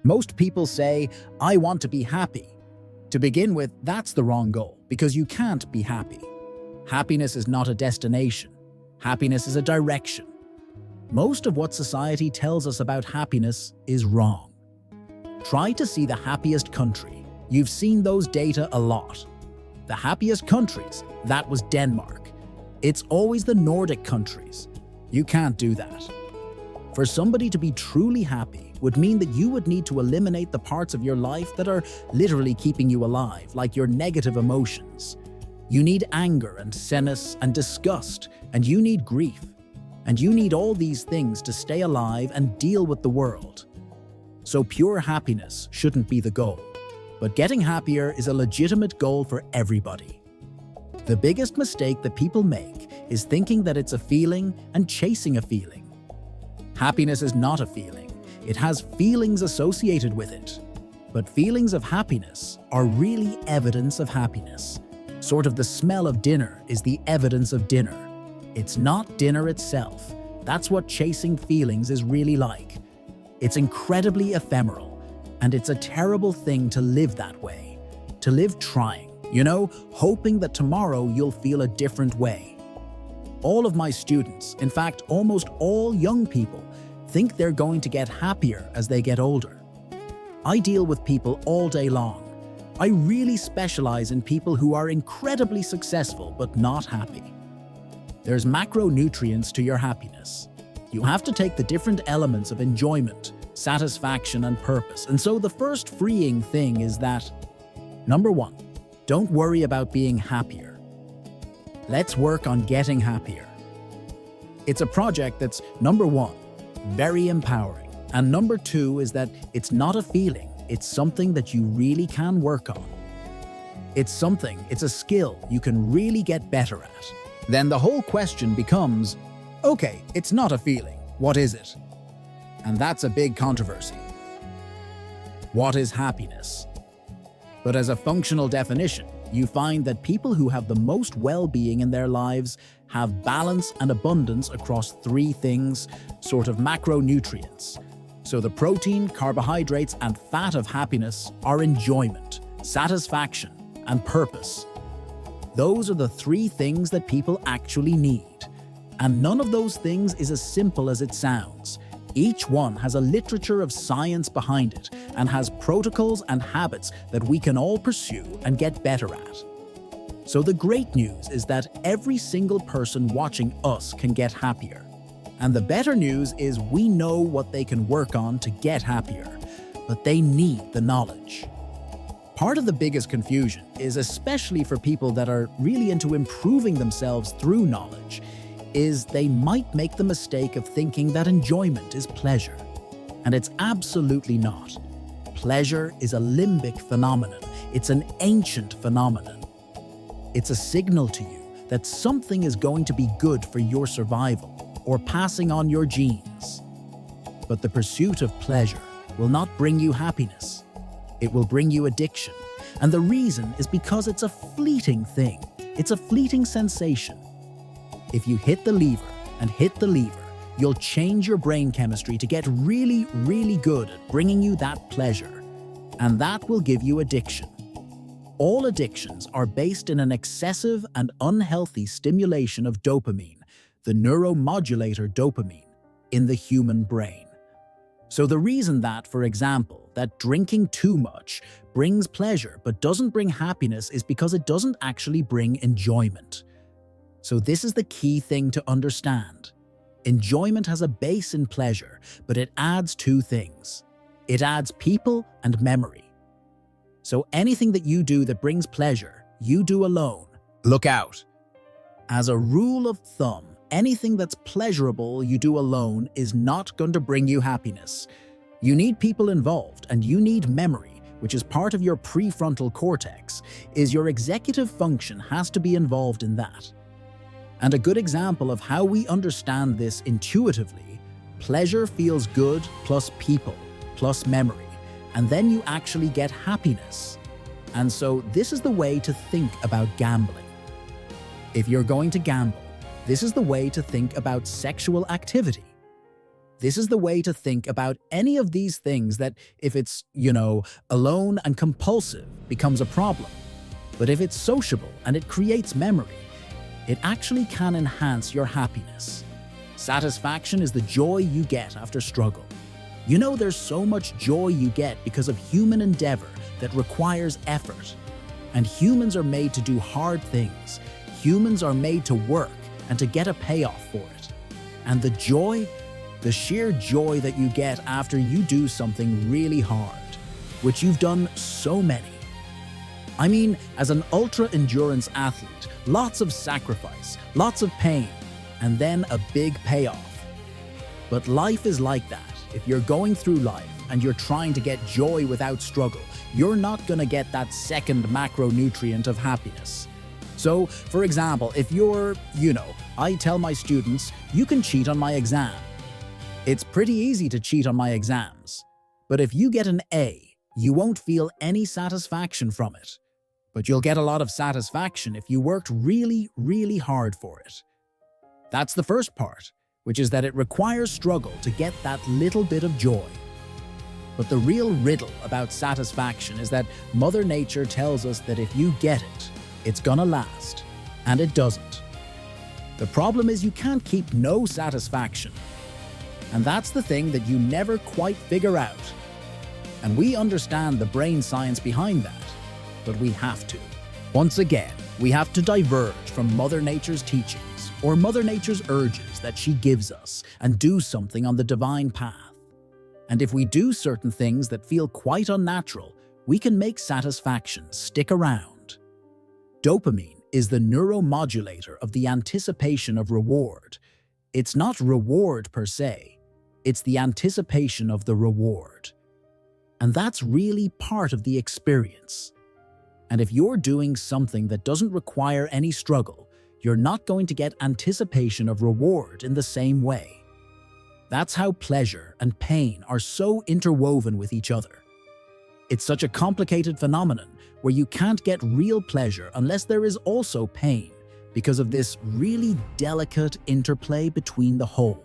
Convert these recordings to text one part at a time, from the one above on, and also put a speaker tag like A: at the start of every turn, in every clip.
A: Most people say, I want to be happy. To begin with, that's the wrong goal because you can't be happy. Happiness is not a destination. Happiness is a direction. Most of what society tells us about happiness is wrong. Try to see the happiest country. You've seen those data a lot. The happiest countries, that was Denmark. It's always the Nordic countries. You can't do that. For somebody to be truly happy would mean that you would need to eliminate the parts of your life that are literally keeping you alive, like your negative emotions. You need anger and sadness and disgust, and you need grief. And you need all these things to stay alive and deal with the world. So pure happiness shouldn't be the goal. But getting happier is a legitimate goal for everybody. The biggest mistake that people make is thinking that it's a feeling and chasing a feeling. Happiness is not a feeling. It has feelings associated with it. But feelings of happiness are really evidence of happiness. Sort of the smell of dinner is the evidence of dinner. It's not dinner itself. That's what chasing feelings is really like. It's incredibly ephemeral, and it's a terrible thing to live that way. To live trying, hoping that tomorrow you'll feel a different way. All of my students, in fact, almost all young people, think they're going to get happier as they get older. I deal with people all day long. I really specialize in people who are incredibly successful but not happy. There's macronutrients to your happiness. You have to take the different elements of enjoyment, satisfaction, and purpose. And so the first freeing thing is that, number one, don't worry about being happier. Let's work on getting happier. It's a project that's, number one, very empowering. And number two is that it's not a feeling, it's something that you really can work on. It's a skill you can really get better at. Then the whole question becomes, okay, it's not a feeling, what is it? And that's a big controversy. What is happiness? But as a functional definition, you find that people who have the most well-being in their lives have balance and abundance across three things, sort of macronutrients. So the protein, carbohydrates, and fat of happiness are enjoyment, satisfaction, and purpose. Those are the three things that people actually need. And none of those things is as simple as it sounds. Each one has a literature of science behind it and has protocols and habits that we can all pursue and get better at. So the great news is that every single person watching us can get happier. And the better news is we know what they can work on to get happier, but they need the knowledge. Part of the biggest confusion is, especially for people that are really into improving themselves through knowledge, is they might make the mistake of thinking that enjoyment is pleasure. And it's absolutely not. Pleasure is a limbic phenomenon. It's an ancient phenomenon. It's a signal to you that something is going to be good for your survival or passing on your genes. But the pursuit of pleasure will not bring you happiness. It will bring you addiction. And the reason is because it's a fleeting thing. It's a fleeting sensation. If you hit the lever and hit the lever, you'll change your brain chemistry to get really, really good at bringing you that pleasure. And that will give you addiction. All addictions are based in an excessive and unhealthy stimulation of dopamine, the neuromodulator dopamine, in the human brain. So the reason that, for example, that drinking too much brings pleasure but doesn't bring happiness is because it doesn't actually bring enjoyment. So this is the key thing to understand. Enjoyment has a base in pleasure, but it adds two things. It adds people and memory. So anything that you do that brings pleasure, you do alone. Look out. As a rule of thumb, anything that's pleasurable you do alone is not going to bring you happiness. You need people involved, and you need memory, which is part of your prefrontal cortex. Your executive function has to be involved in that. And a good example of how we understand this intuitively, pleasure feels good plus people plus memory, and then you actually get happiness. And so this is the way to think about gambling. If you're going to gamble, this is the way to think about sexual activity. This is the way to think about any of these things that if it's, alone and compulsive becomes a problem. But if it's sociable and it creates memory, it actually can enhance your happiness. Satisfaction is the joy you get after struggle. There's so much joy you get because of human endeavor that requires effort. And humans are made to do hard things. Humans are made to work and to get a payoff for it. And the sheer joy that you get after you do something really hard, which you've done so many. I mean, as an ultra-endurance athlete, lots of sacrifice, lots of pain, and then a big payoff. But life is like that. If you're going through life and you're trying to get joy without struggle, you're not going to get that second macronutrient of happiness. So, for example, if you're, I tell my students, you can cheat on my exam. It's pretty easy to cheat on my exams. But if you get an A, you won't feel any satisfaction from it. But you'll get a lot of satisfaction if you worked really, really hard for it. That's the first part, which is that it requires struggle to get that little bit of joy. But the real riddle about satisfaction is that Mother Nature tells us that if you get it, it's gonna last, and it doesn't. The problem is you can't keep no satisfaction. And that's the thing that you never quite figure out. And we understand the brain science behind that, but we have to. Once again, we have to diverge from Mother Nature's teachings or Mother Nature's urges that she gives us and do something on the divine path. And if we do certain things that feel quite unnatural, we can make satisfaction stick around. Dopamine is the neuromodulator of the anticipation of reward. It's not reward per se, it's the anticipation of the reward. And that's really part of the experience. And if you're doing something that doesn't require any struggle, you're not going to get anticipation of reward in the same way. That's how pleasure and pain are so interwoven with each other. It's such a complicated phenomenon where you can't get real pleasure unless there is also pain because of this really delicate interplay between the whole,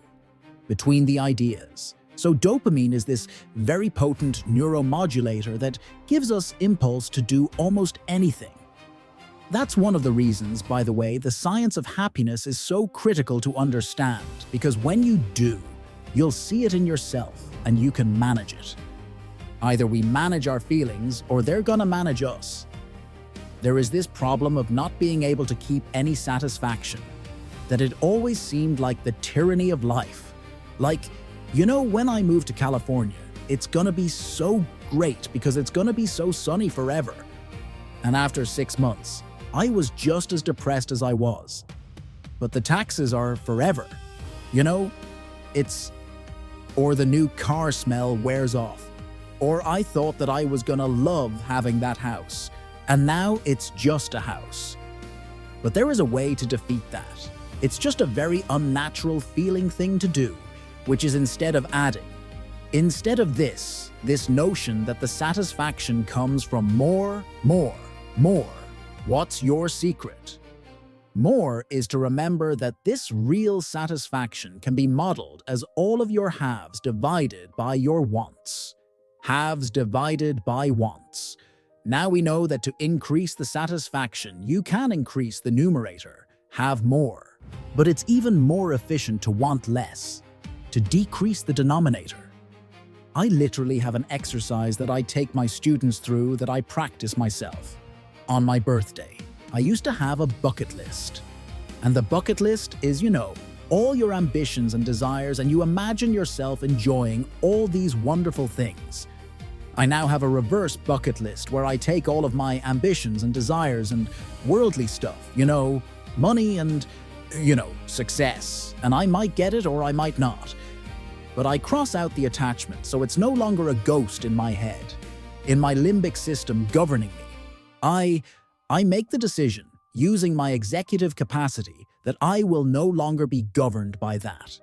A: between the ideas. So dopamine is this very potent neuromodulator that gives us impulse to do almost anything. That's one of the reasons, by the way, the science of happiness is so critical to understand, because when you do, you'll see it in yourself and you can manage it. Either we manage our feelings or they're gonna manage us. There is this problem of not being able to keep any satisfaction, that it always seemed like the tyranny of life. Like, when I move to California, it's gonna be so great because it's gonna be so sunny forever. And after 6 months, I was just as depressed as I was. But the taxes are forever. Or the new car smell wears off. Or I thought that I was gonna love having that house, and now it's just a house. But there is a way to defeat that. It's just a very unnatural feeling thing to do, which is instead of this notion that the satisfaction comes from more. What's your secret? More is to remember that this real satisfaction can be modeled as all of your halves divided by your wants. Halves divided by wants. Now we know that to increase the satisfaction, you can increase the numerator, have more. But it's even more efficient to want less, to decrease the denominator. I literally have an exercise that I take my students through that I practice myself. On my birthday, I used to have a bucket list. And the bucket list is, all your ambitions and desires, and you imagine yourself enjoying all these wonderful things. I now have a reverse bucket list where I take all of my ambitions and desires and worldly stuff, money and, success, and I might get it or I might not. But I cross out the attachment so it's no longer a ghost in my head, in my limbic system governing me. I make the decision, using my executive capacity, that I will no longer be governed by that.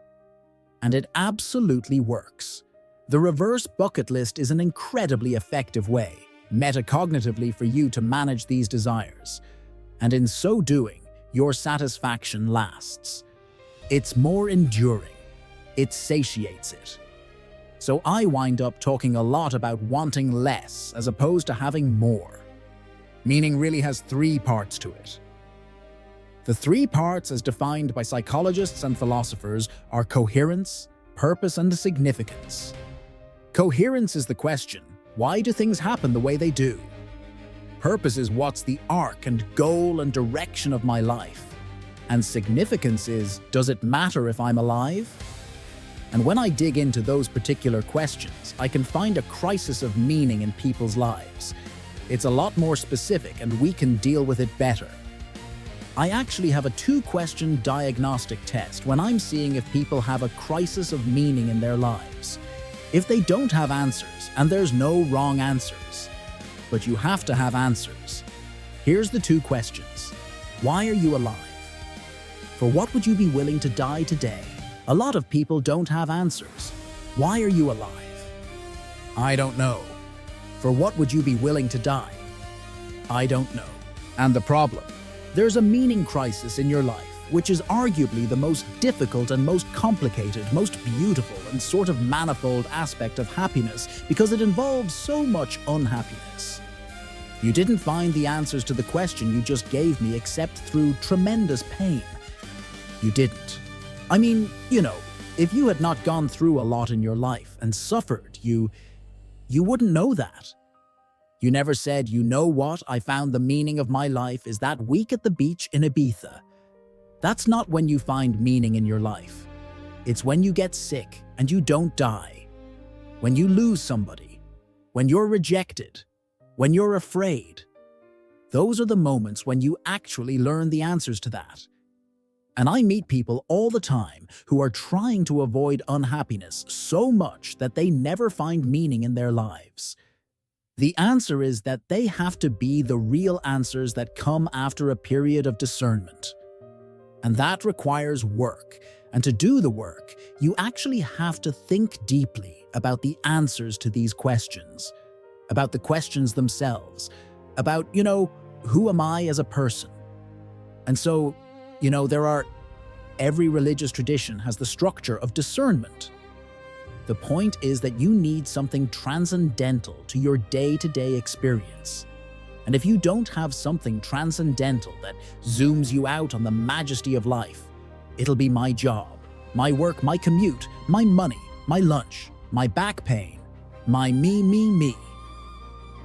A: And it absolutely works. The reverse bucket list is an incredibly effective way, metacognitively, for you to manage these desires. And in so doing, your satisfaction lasts. It's more enduring. it satiates it. So I wind up talking a lot about wanting less as opposed to having more. Meaning really has three parts to it. The three parts, as defined by psychologists and philosophers, are coherence, purpose, and significance. Coherence is the question, why do things happen the way they do? Purpose is what's the arc and goal and direction of my life. And significance is, does it matter if I'm alive? And when I dig into those particular questions, I can find a crisis of meaning in people's lives. It's a lot more specific and we can deal with it better. I actually have a two-question diagnostic test when I'm seeing if people have a crisis of meaning in their lives. If they don't have answers, and there's no wrong answers, but you have to have answers. Here's the two questions. Why are you alive? For what would you be willing to die today? A lot of people don't have answers. Why are you alive? I don't know. For what would you be willing to die? I don't know. And the problem? There's a meaning crisis in your life, which is arguably the most difficult and most complicated, most beautiful and sort of manifold aspect of happiness because it involves so much unhappiness. You didn't find the answers to the question you just gave me except through tremendous pain. You didn't. I mean, if you had not gone through a lot in your life and suffered, you wouldn't know that. You never said, you know what, I found the meaning of my life is that week at the beach in Ibiza. That's not when you find meaning in your life. It's when you get sick and you don't die. When you lose somebody. When you're rejected. When you're afraid. Those are the moments when you actually learn the answers to that. And I meet people all the time who are trying to avoid unhappiness so much that they never find meaning in their lives. The answer is that they have to be the real answers that come after a period of discernment. And that requires work. And to do the work, you actually have to think deeply about the answers to these questions, about the questions themselves, about, who am I as a person? And so, every religious tradition has the structure of discernment. The point is that you need something transcendental to your day-to-day experience. And if you don't have something transcendental that zooms you out on the majesty of life, it'll be my job, my work, my commute, my money, my lunch, my back pain, my me.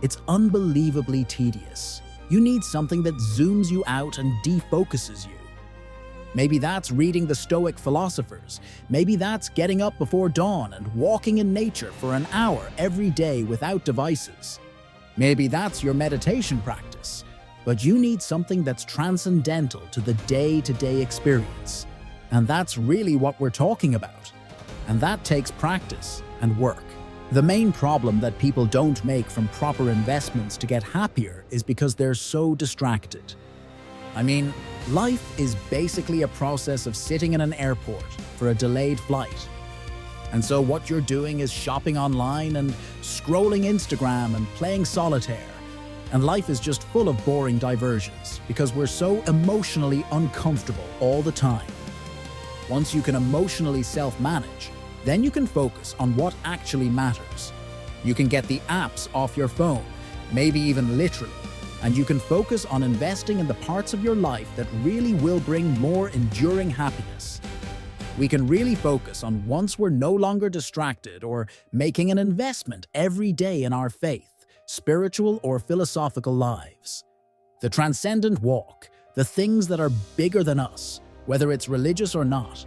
A: It's unbelievably tedious. You need something that zooms you out and defocuses you. Maybe that's reading the Stoic philosophers. Maybe that's getting up before dawn and walking in nature for an hour every day without devices. Maybe that's your meditation practice. But you need something that's transcendental to the day-to-day experience. And that's really what we're talking about. And that takes practice and work. The main problem that people don't make from proper investments to get happier is because they're so distracted. I mean, life is basically a process of sitting in an airport for a delayed flight. And so what you're doing is shopping online and scrolling Instagram and playing solitaire. And life is just full of boring diversions because we're so emotionally uncomfortable all the time. Once you can emotionally self-manage, then you can focus on what actually matters. You can get the apps off your phone, maybe even literally. And you can focus on investing in the parts of your life that really will bring more enduring happiness. We can really focus on once we're no longer distracted or making an investment every day in our faith, spiritual or philosophical lives. The transcendent walk, the things that are bigger than us, whether it's religious or not.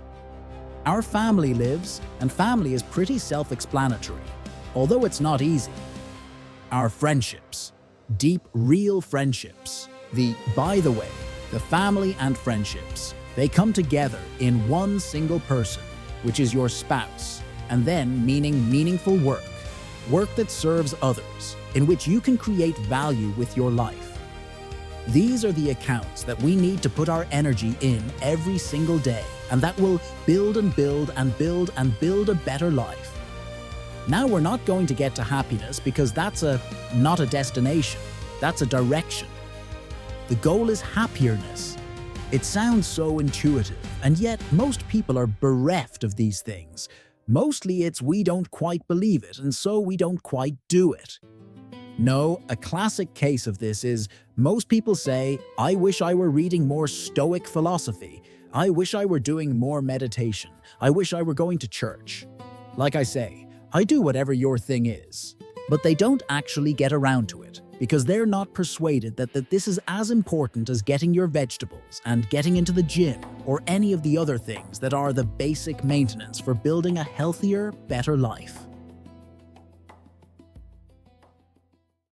A: Our family lives, and family is pretty self-explanatory, although it's not easy. Our friendships. Deep, real friendships. By the way, the family and friendships, they come together in one single person, which is your spouse, and then meaningful work. Work that serves others, in which you can create value with your life. These are the accounts that we need to put our energy in every single day, and that will build and build and build and build a better life. Now we're not going to get to happiness because that's not a destination, that's a direction. The goal is happierness. It sounds so intuitive, and yet most people are bereft of these things. Mostly it's we don't quite believe it, and so we don't quite do it. No, a classic case of this is most people say, I wish I were reading more Stoic philosophy. I wish I were doing more meditation. I wish I were going to church. Like I say, I do whatever your thing is. But they don't actually get around to it because they're not persuaded that this is as important as getting your vegetables and getting into the gym or any of the other things that are the basic maintenance for building a healthier, better life.